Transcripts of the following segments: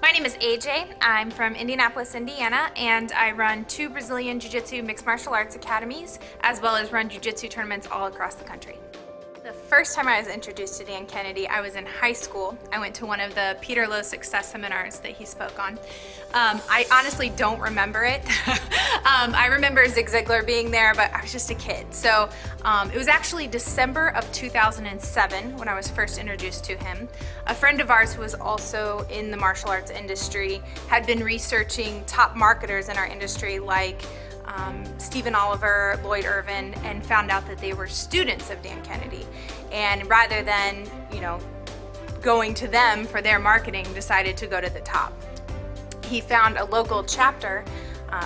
My name is AJ. I'm from Indianapolis, Indiana, and I run 2 Brazilian Jiu-Jitsu mixed martial arts academies, as well as run Jiu-Jitsu tournaments all across the country. The first time I was introduced to Dan Kennedy, I was in high school. I went to one of the Peter Lowe success seminars that he spoke on. I honestly don't remember it. I remember Zig Ziglar being there, but I was just a kid. So it was actually December of 2007 when I was first introduced to him. A friend of ours who was also in the martial arts industry had been researching top marketers in our industry like Stephen Oliver, Lloyd Irvin, and found out that they were students of Dan Kennedy. And rather than, going to them for their marketing, decided to go to the top. He found a local chapter,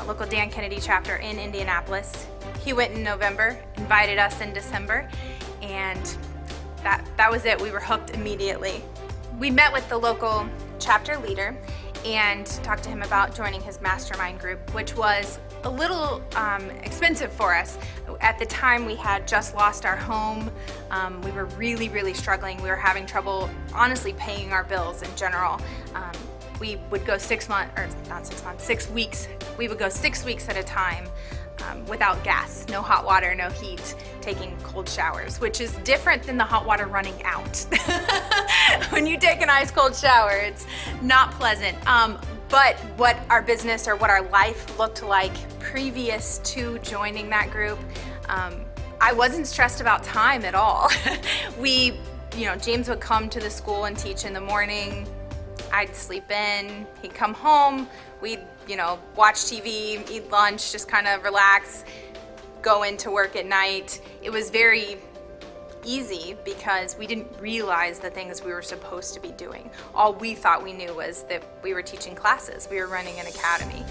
local Dan Kennedy chapter in Indianapolis. He went in November, invited us in December, and that was it. We were hooked immediately. We met with the local chapter leader and talked to him about joining his mastermind group, which was a little expensive for us. At the time, we had just lost our home. We were really struggling. We were having trouble, honestly, paying our bills in general. We would go 6 months, or not 6 months, 6 weeks. We would go 6 weeks at a time without gas, no hot water, no heat, taking cold showers, which is different than the hot water running out. When you take an ice cold shower, it's not pleasant. But what our business or what our life looked like previous to joining that group, I wasn't stressed about time at all. James would come to the school and teach in the morning. I'd sleep in, he'd come home, we'd, watch TV, eat lunch, just kind of relax, go into work at night. It was very easy because we didn't realize the things we were supposed to be doing. All we thought we knew was that we were teaching classes, we were running an academy.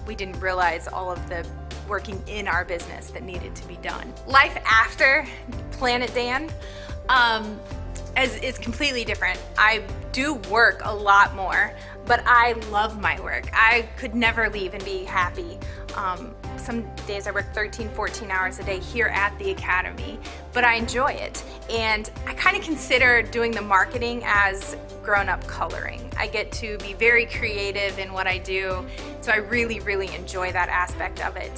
We didn't realize all of the working in our business that needed to be done. Life after Planet Dan is completely different. I do work a lot more, but I love my work. I could never leave and be happy. Some days I work 13, 14 hours a day here at the academy, but I enjoy it. And I kind of consider doing the marketing as grown-up coloring. I get to be very creative in what I do, so I really enjoy that aspect of it.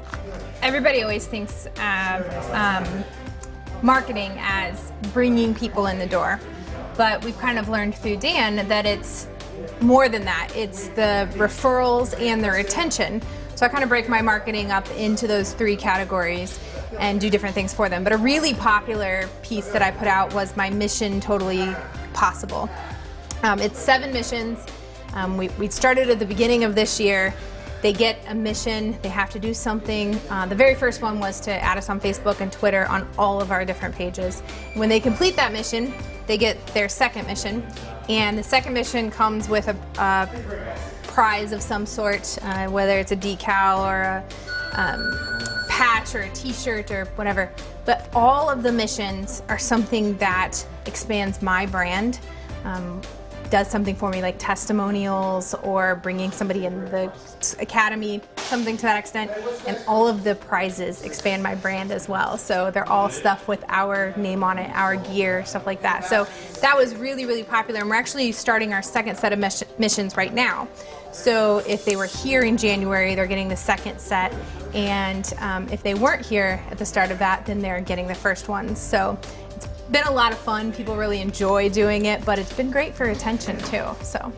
Everybody always thinks of marketing as bringing people in the door, but we've kind of learned through Dan that it's more than that. It's the referrals and the retention. So I kind of break my marketing up into those 3 categories and do different things for them. But a really popular piece that I put out was my Mission Totally Possible. It's 7 missions. We started at the beginning of this year. They get a mission, they have to do something. The very first one was to add us on Facebook and Twitter on all of our different pages. When they complete that mission, they get their second mission. And the second mission comes with a prize of some sort, whether it's a decal or a patch or a t-shirt or whatever. But all of the missions are something that expands my brand, does something for me like testimonials or bringing somebody in the academy, something to that extent. And all of the prizes expand my brand as well. So they're all stuff with our name on it, our gear, stuff like that. So that was really popular, and we're actually starting our second set of missions right now. So if they were here in January, they're getting the second set, and if they weren't here at the start of that, then they're getting the first one. So it's been a lot of fun. People really enjoy doing it, but it's been great for retention too. So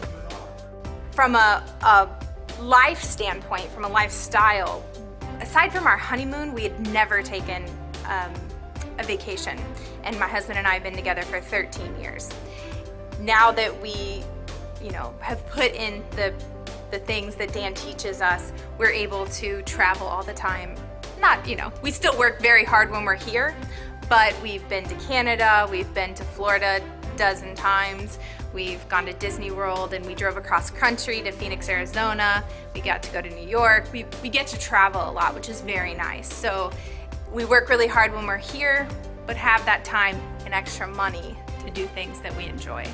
from a life standpoint, from a lifestyle, aside from our honeymoon, we had never taken a vacation, and my husband and I have been together for 13 years. Now that we have put in the things that Dan teaches us, we're able to travel all the time. We still work very hard when we're here, but we've been to Canada, we've been to Florida a dozen times, we've gone to Disney World, and we drove across country to Phoenix, Arizona. We got to go to New York. We get to travel a lot, which is very nice. So we work really hard when we're here, but have that time and extra money to do things that we enjoy.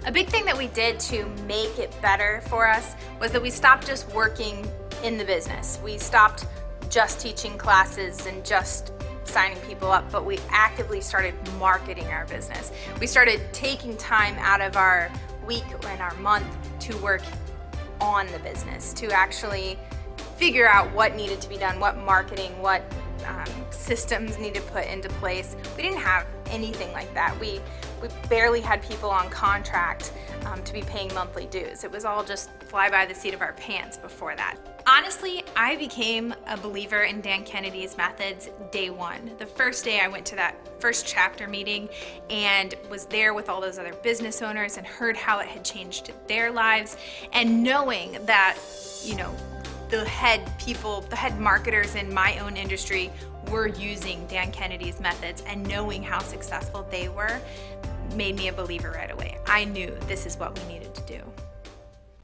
A big thing that we did to make it better for us was that we stopped just working in the business. We stopped just teaching classes and just signing people up, but we actively started marketing our business. We started taking time out of our week and our month to work on the business, to actually figure out what needed to be done, what marketing, what systems needed put into place. We didn't have anything like that. We barely had people on contract to be paying monthly dues. It was all just fly by the seat of our pants before that. Honestly, I became a believer in Dan Kennedy's methods day one. The first day I went to that first chapter meeting and was there with all those other business owners and heard how it had changed their lives, and knowing that, you know, the head marketers in my own industry were using Dan Kennedy's methods, and knowing how successful they were made me a believer right away. I knew this is what we needed to do.